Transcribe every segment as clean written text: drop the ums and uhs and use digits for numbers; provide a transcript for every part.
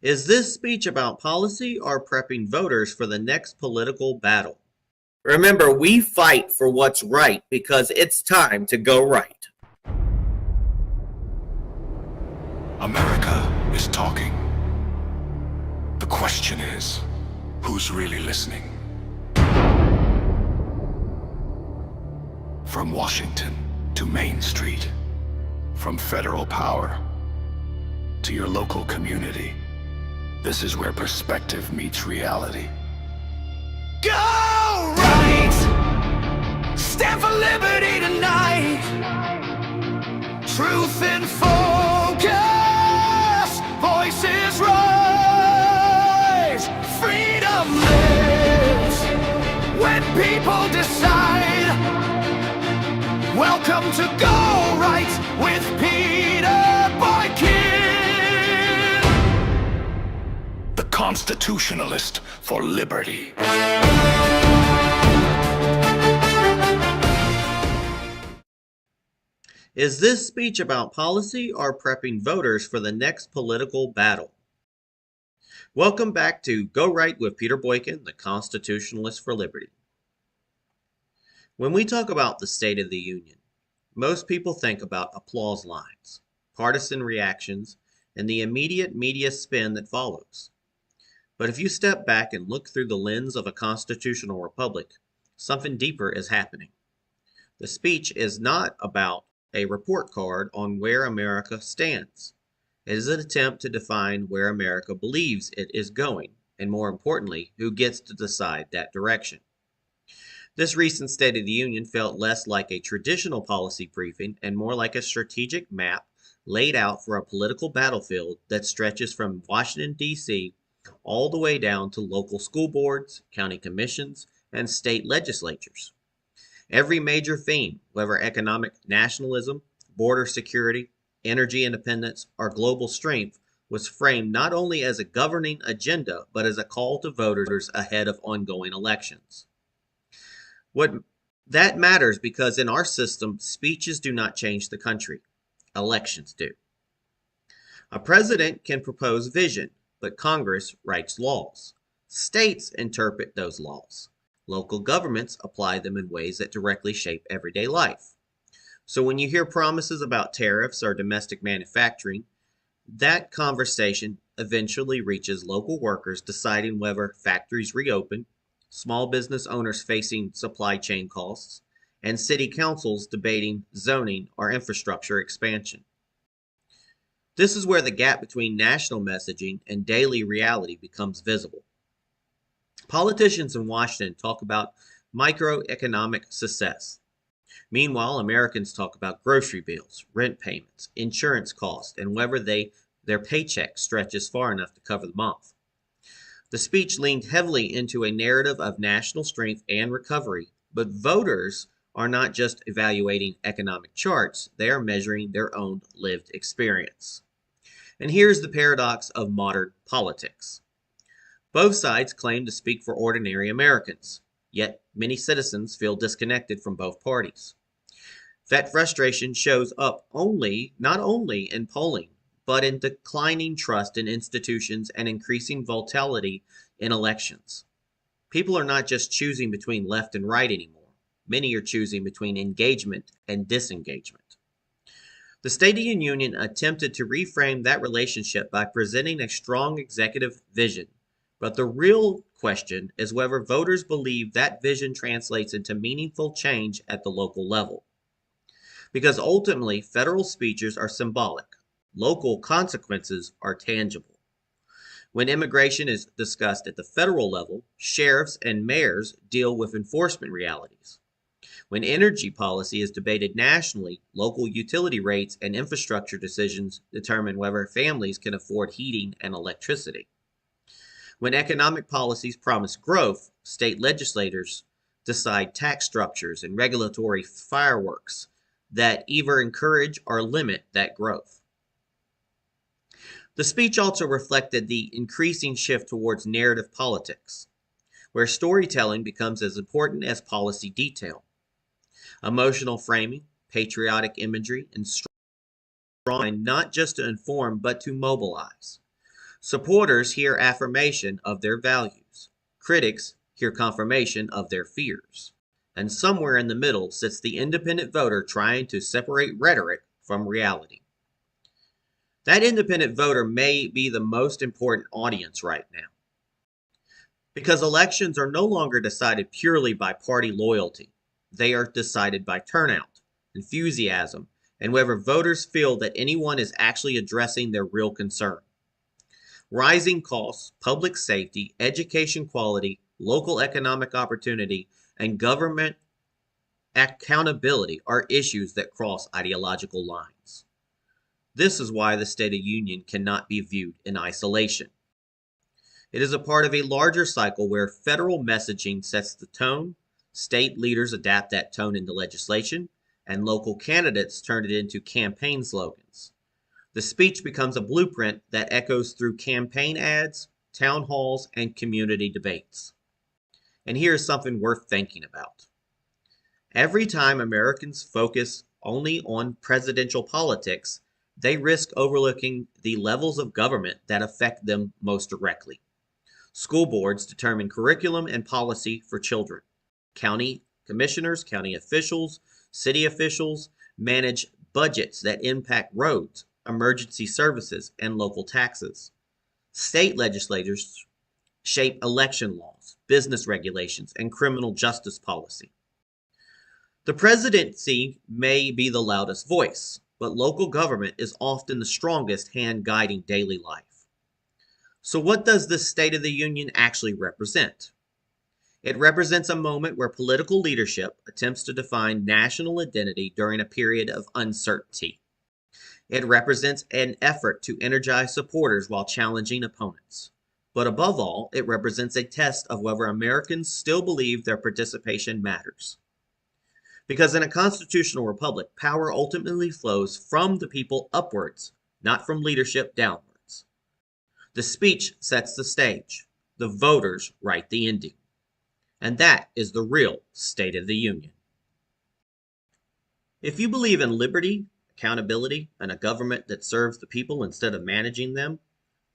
Is this speech about policy or prepping voters for the next political battle? Remember, we fight for what's right because it's time to go right. America is talking. The question is, who's really listening? From Washington to Main Street, from federal power to your local community, this is where perspective meets reality. Go right! Stand for liberty tonight! Truth in focus! Voices rise! Freedom lives when people decide. Welcome to Go Right with Peter Boykin, the Constitutionalist for liberty. Is this speech about policy or prepping voters for the next political battle? Welcome back to Go Right with Peter Boykin, the Constitutionalist for liberty. When we talk about the State of the Union, most people think about applause lines, partisan reactions, and the immediate media spin that follows. But if you step back and look through the lens of a constitutional republic, something deeper is happening. The speech is not about a report card on where America stands. It is an attempt to define where America believes it is going, and more importantly, who gets to decide that direction. This recent State of the Union felt less like a traditional policy briefing and more like a strategic map laid out for a political battlefield that stretches from Washington, D.C. all the way down to local school boards, county commissions, and state legislatures. Every major theme, whether economic nationalism, border security, energy independence, or global strength, was framed not only as a governing agenda, but as a call to voters ahead of ongoing elections. That matters because in our system, speeches do not change the country. Elections do. A president can propose vision, but Congress writes laws. States interpret those laws. Local governments apply them in ways that directly shape everyday life. So when you hear promises about tariffs or domestic manufacturing, that conversation eventually reaches local workers deciding whether factories reopen, small business owners facing supply chain costs, and city councils debating zoning or infrastructure expansion. This is where the gap between national messaging and daily reality becomes visible. Politicians in Washington talk about microeconomic success. Meanwhile, Americans talk about grocery bills, rent payments, insurance costs, and whether their paycheck stretches far enough to cover the month. The speech leaned heavily into a narrative of national strength and recovery, but voters are not just evaluating economic charts, they are measuring their own lived experience. And here's the paradox of modern politics. Both sides claim to speak for ordinary Americans, yet many citizens feel disconnected from both parties. That frustration shows up not only in polling, but in declining trust in institutions and increasing volatility in elections. People are not just choosing between left and right anymore. Many are choosing between engagement and disengagement. The State of the Union attempted to reframe that relationship by presenting a strong executive vision, but the real question is whether voters believe that vision translates into meaningful change at the local level. Because ultimately, federal speeches are symbolic. Local consequences are tangible. When immigration is discussed at the federal level, sheriffs and mayors deal with enforcement realities. When energy policy is debated nationally, local utility rates and infrastructure decisions determine whether families can afford heating and electricity. When economic policies promise growth, state legislators decide tax structures and regulatory fireworks that either encourage or limit that growth. The speech also reflected the increasing shift towards narrative politics, where storytelling becomes as important as policy detail. Emotional framing, patriotic imagery, and strong not just to inform but to mobilize. Supporters hear affirmation of their values. Critics hear confirmation of their fears. And somewhere in the middle sits the independent voter trying to separate rhetoric from reality. That independent voter may be the most important audience right now, because elections are no longer decided purely by party loyalty. They are decided by turnout, enthusiasm, and whether voters feel that anyone is actually addressing their real concern. Rising costs, public safety, education quality, local economic opportunity, and government accountability are issues that cross ideological lines. This is why the State of the Union cannot be viewed in isolation. It is a part of a larger cycle where federal messaging sets the tone, state leaders adapt that tone into legislation, and local candidates turn it into campaign slogans. The speech becomes a blueprint that echoes through campaign ads, town halls, and community debates. And here's something worth thinking about. Every time Americans focus only on presidential politics, they risk overlooking the levels of government that affect them most directly. School boards determine curriculum and policy for children. County commissioners, county officials, city officials manage budgets that impact roads, emergency services, and local taxes. State legislators shape election laws, business regulations, and criminal justice policy. The presidency may be the loudest voice, but local government is often the strongest hand guiding daily life. So what does this State of the Union actually represent? It represents a moment where political leadership attempts to define national identity during a period of uncertainty. It represents an effort to energize supporters while challenging opponents. But above all, it represents a test of whether Americans still believe their participation matters. Because in a constitutional republic, power ultimately flows from the people upwards, not from leadership downwards. The speech sets the stage. The voters write the ending. And that is the real State of the Union. If you believe in liberty, accountability, and a government that serves the people instead of managing them,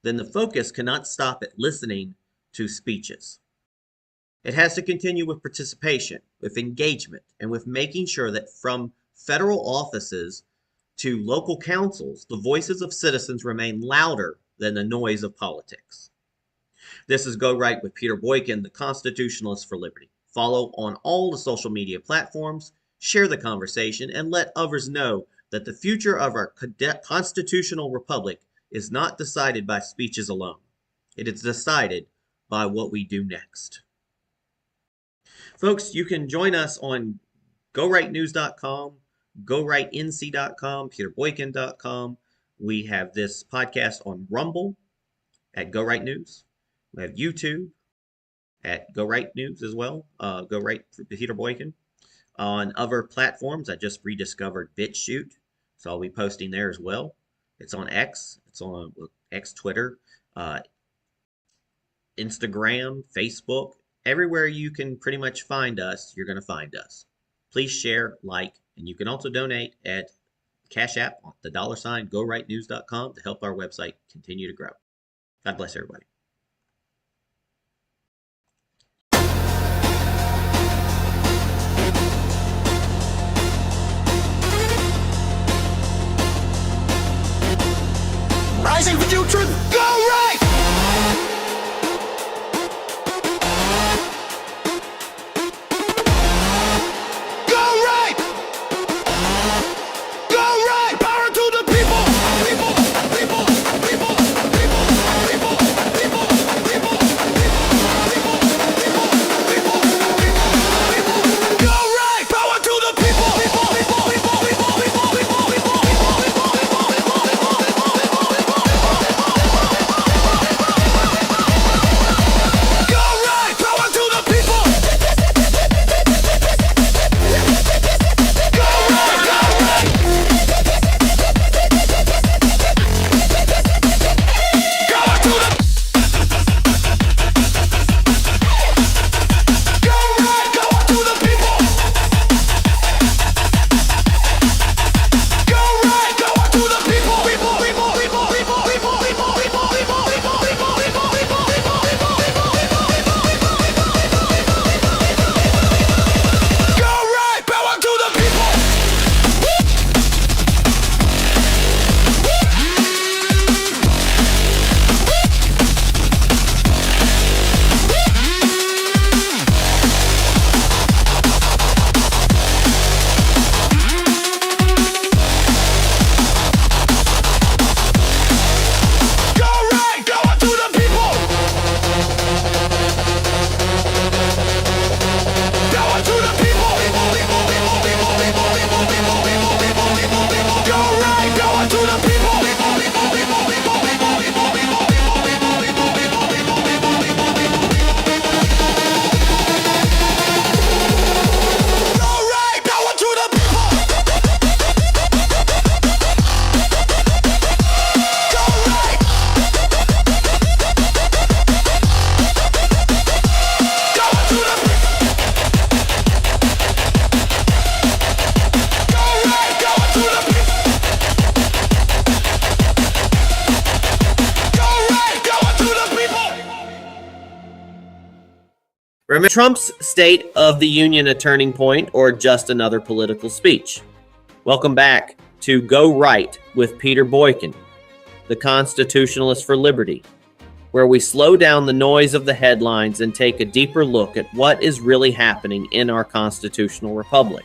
then the focus cannot stop at listening to speeches. It has to continue with participation, with engagement, and with making sure that from federal offices to local councils, the voices of citizens remain louder than the noise of politics. This is Go Right with Peter Boykin, the Constitutionalist for Liberty. Follow on all the social media platforms, share the conversation, and let others know that the future of our constitutional republic is not decided by speeches alone. It is decided by what we do next. Folks, you can join us on GoRightNews.com, GoRightNC.com, PeterBoykin.com. We have this podcast on Rumble at Go Right News. We have YouTube at Go Right News as well, Go Right Peter Boykin. On other platforms, I just rediscovered BitChute, so I'll be posting there as well. It's on X, it's on X Twitter, Instagram, Facebook. Everywhere you can pretty much find us, you're going to find us. Please share, like, and you can also donate at Cash App, the $ GoRightNews.com to help our website continue to grow. God bless everybody. Rising for future, go right! Remember, Trump's State of the Union a turning point or just another political speech? Welcome back to Go Right with Peter Boykin, the Constitutionalist for Liberty, where we slow down the noise of the headlines and take a deeper look at what is really happening in our constitutional republic.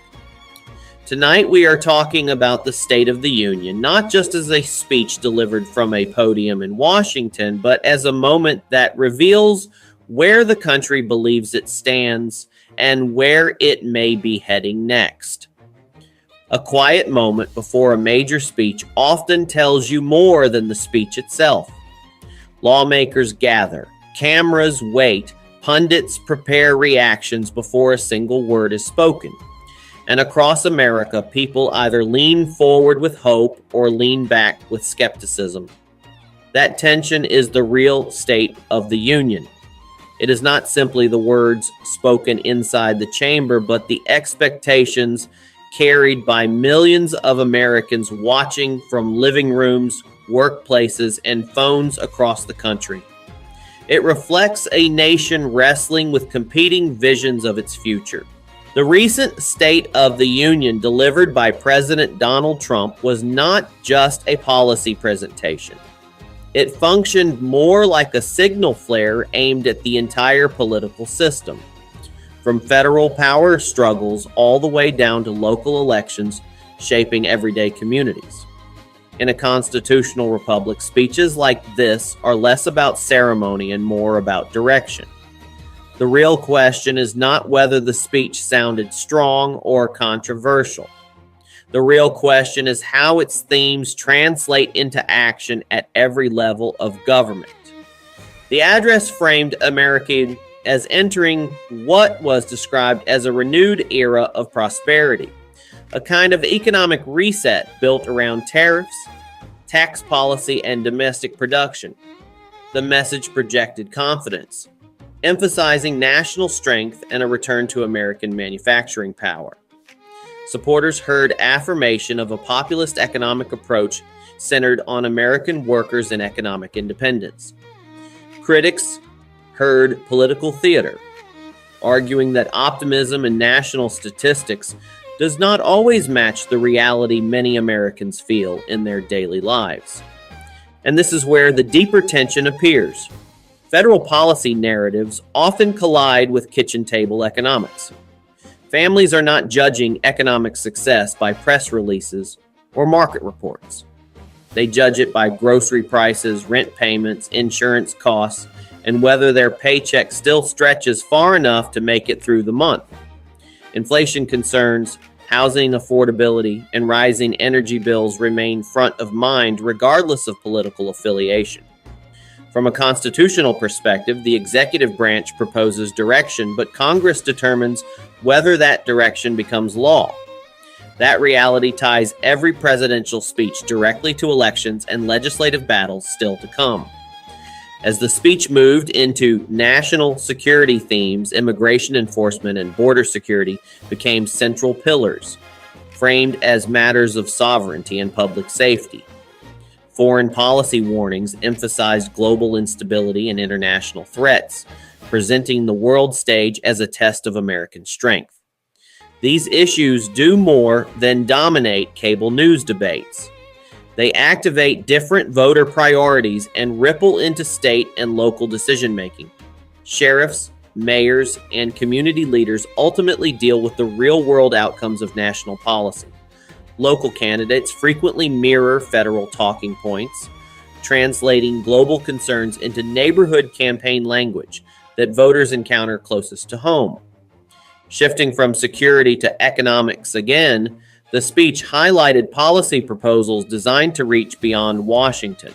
Tonight we are talking about the State of the Union, not just as a speech delivered from a podium in Washington, but as a moment that reveals where the country believes it stands and where it may be heading next. A quiet moment before a major speech often tells you more than the speech itself. Lawmakers gather, cameras wait, pundits prepare reactions before a single word is spoken. And across America, people either lean forward with hope or lean back with skepticism. That tension is the real state of the union. It is not simply the words spoken inside the chamber, but the expectations carried by millions of Americans watching from living rooms, workplaces, and phones across the country. It reflects a nation wrestling with competing visions of its future. The recent State of the Union delivered by President Donald Trump was not just a policy presentation. It functioned more like a signal flare aimed at the entire political system, from federal power struggles all the way down to local elections shaping everyday communities. In a constitutional republic, speeches like this are less about ceremony and more about direction. The real question is not whether the speech sounded strong or controversial. The real question is how its themes translate into action at every level of government. The address framed America as entering what was described as a renewed era of prosperity, a kind of economic reset built around tariffs, tax policy, and domestic production. The message projected confidence, emphasizing national strength and a return to American manufacturing power. Supporters heard affirmation of a populist economic approach centered on American workers and economic independence. Critics heard political theater, arguing that optimism and national statistics does not always match the reality many Americans feel in their daily lives. And this is where the deeper tension appears. Federal policy narratives often collide with kitchen table economics. Families are not judging economic success by press releases or market reports. They judge it by grocery prices, rent payments, insurance costs, and whether their paycheck still stretches far enough to make it through the month. Inflation concerns, housing affordability, and rising energy bills remain front of mind regardless of political affiliation. From a constitutional perspective, the executive branch proposes direction, but Congress determines whether that direction becomes law. That reality ties every presidential speech directly to elections and legislative battles still to come. As the speech moved into national security themes, immigration enforcement and border security became central pillars, framed as matters of sovereignty and public safety. Foreign policy warnings emphasized global instability and international threats, presenting the world stage as a test of American strength. These issues do more than dominate cable news debates. They activate different voter priorities and ripple into state and local decision-making. Sheriffs, mayors, and community leaders ultimately deal with the real-world outcomes of national policy. Local candidates frequently mirror federal talking points, translating global concerns into neighborhood campaign language that voters encounter closest to home. Shifting from security to economics again, the speech highlighted policy proposals designed to reach beyond Washington.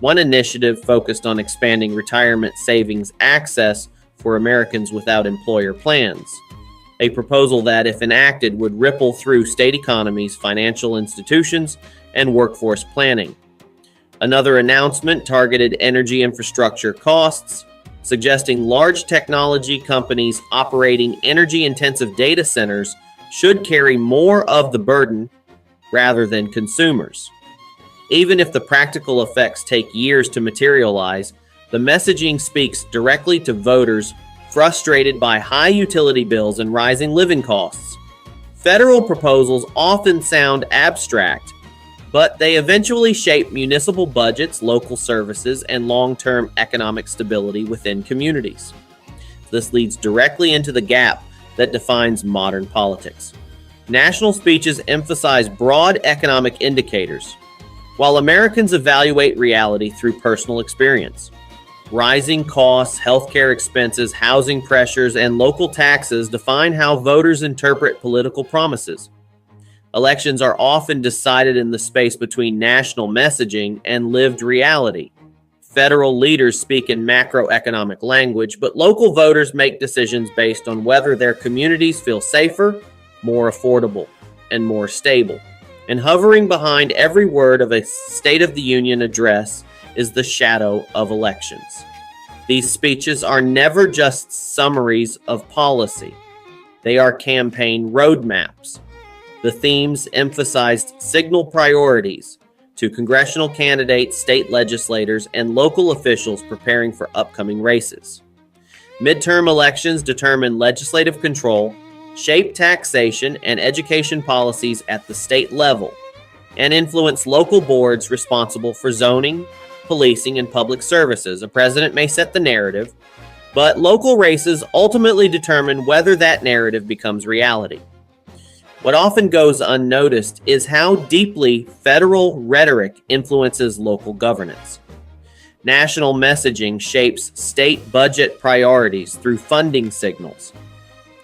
One initiative focused on expanding retirement savings access for Americans without employer plans, a proposal that, if enacted, would ripple through state economies, financial institutions, and workforce planning. Another announcement targeted energy infrastructure costs, suggesting large technology companies operating energy-intensive data centers should carry more of the burden rather than consumers. Even if the practical effects take years to materialize, the messaging speaks directly to voters frustrated by high utility bills and rising living costs. Federal proposals often sound abstract, but they eventually shape municipal budgets, local services, and long-term economic stability within communities. This leads directly into the gap that defines modern politics. National speeches emphasize broad economic indicators, while Americans evaluate reality through personal experience. Rising costs, healthcare expenses, housing pressures, and local taxes define how voters interpret political promises. Elections are often decided in the space between national messaging and lived reality. Federal leaders speak in macroeconomic language, but local voters make decisions based on whether their communities feel safer, more affordable, and more stable. And hovering behind every word of a State of the Union address is the shadow of elections. These speeches are never just summaries of policy. They are campaign roadmaps. The themes emphasized signal priorities to congressional candidates, state legislators, and local officials preparing for upcoming races. Midterm elections determine legislative control, shape taxation and education policies at the state level, and influence local boards responsible for zoning, policing, and public services. A president may set the narrative, but local races ultimately determine whether that narrative becomes reality. What often goes unnoticed is how deeply federal rhetoric influences local governance. National messaging shapes state budget priorities through funding signals.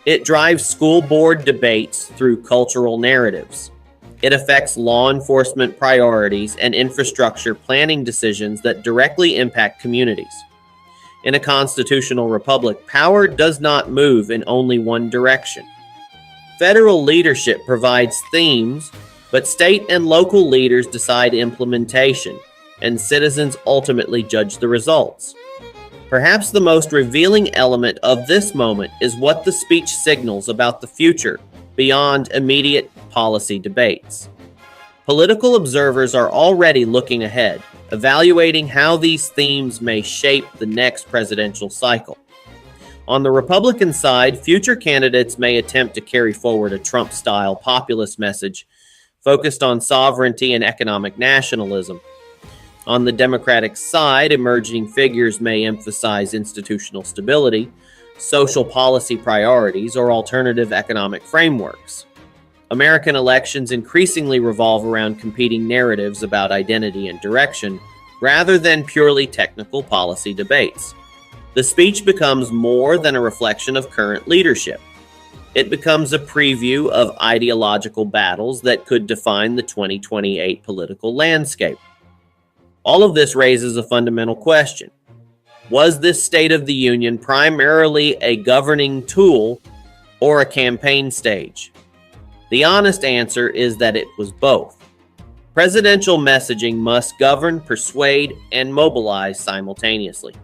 It drives school board debates through cultural narratives. It affects law enforcement priorities and infrastructure planning decisions that directly impact communities. In a constitutional republic, power does not move in only one direction. Federal leadership provides themes, but state and local leaders decide implementation, and citizens ultimately judge the results. Perhaps the most revealing element of this moment is what the speech signals about the future beyond immediate policy debates. Political observers are already looking ahead, evaluating how these themes may shape the next presidential cycle. On the Republican side, future candidates may attempt to carry forward a Trump-style populist message focused on sovereignty and economic nationalism. On the Democratic side, emerging figures may emphasize institutional stability, social policy priorities, or alternative economic frameworks. American elections increasingly revolve around competing narratives about identity and direction, rather than purely technical policy debates. The speech becomes more than a reflection of current leadership. It becomes a preview of ideological battles that could define the 2028 political landscape. All of this raises a fundamental question. Was this State of the Union primarily a governing tool or a campaign stage? The honest answer is that it was both. Presidential messaging must govern, persuade, and mobilize simultaneously.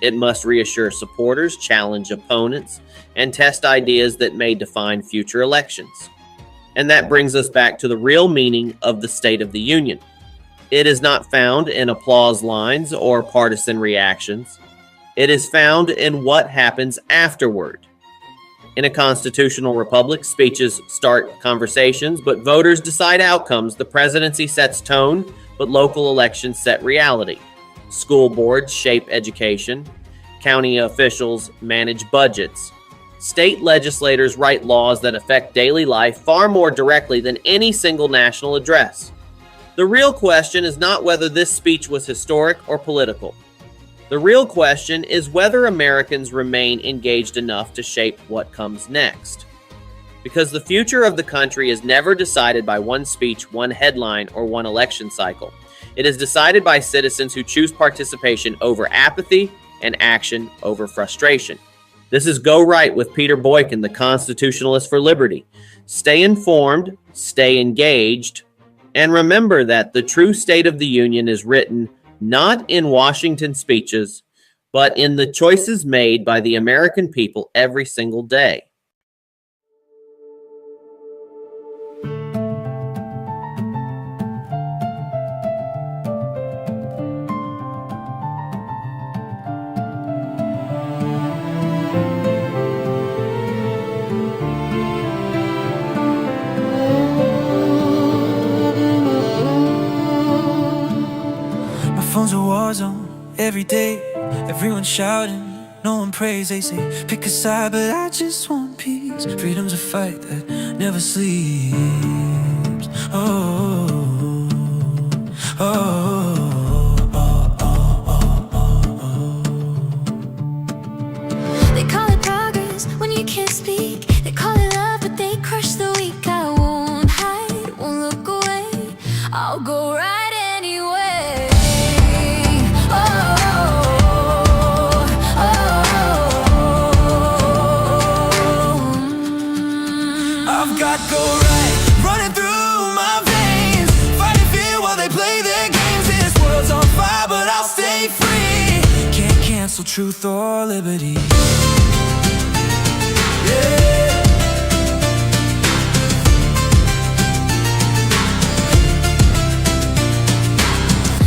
It must reassure supporters, challenge opponents, and test ideas that may define future elections. And that brings us back to the real meaning of the State of the Union. It is not found in applause lines or partisan reactions. It is found in what happens afterward. In a constitutional republic, speeches start conversations, but voters decide outcomes. The presidency sets tone, but local elections set reality. School boards shape education. County officials manage budgets. State legislators write laws that affect daily life far more directly than any single national address. The real question is not whether this speech was historic or political. The real question is whether Americans remain engaged enough to shape what comes next. Because the future of the country is never decided by one speech, one headline, or one election cycle. It is decided by citizens who choose participation over apathy and action over frustration. This is Go Right with Peter Boykin, the Constitutionalist for Liberty. Stay informed, stay engaged, and remember that the true State of the Union is written not in Washington speeches, but in the choices made by the American people every single day. every day, everyone shouting, no one prays. They say, pick a side, but I just want peace. Freedom's a fight that never sleeps. Oh, oh, oh, oh, oh, oh, oh. They call it progress when you can't speak. They call it love, but they crush the weak. I won't hide, won't look away. I'll go right anyway. Oh, oh, oh, oh. I've got go right running through my veins, fighting fear while they play their games. This world's on fire, but I'll stay free. Can't cancel truth or liberty. Yeah.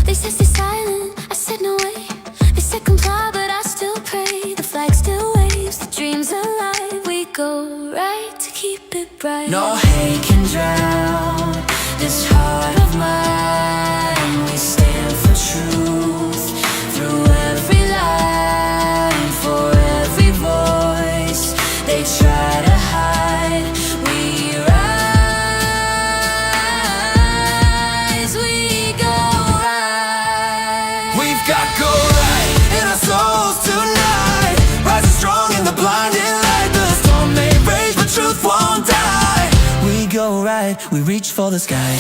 They said stay silent, I said no way. They said comply, but I still pray. The flag still waves, the dream's alive. We go right to keep it bright. No hate can drown this heart of mine. We stand for truth through every line, for every voice they try to hide. We rise, we go right. We've got go right in our souls tonight, rising strong in the blinding light. The storm may rage, but truth won't die. We go right, we reach for the sky.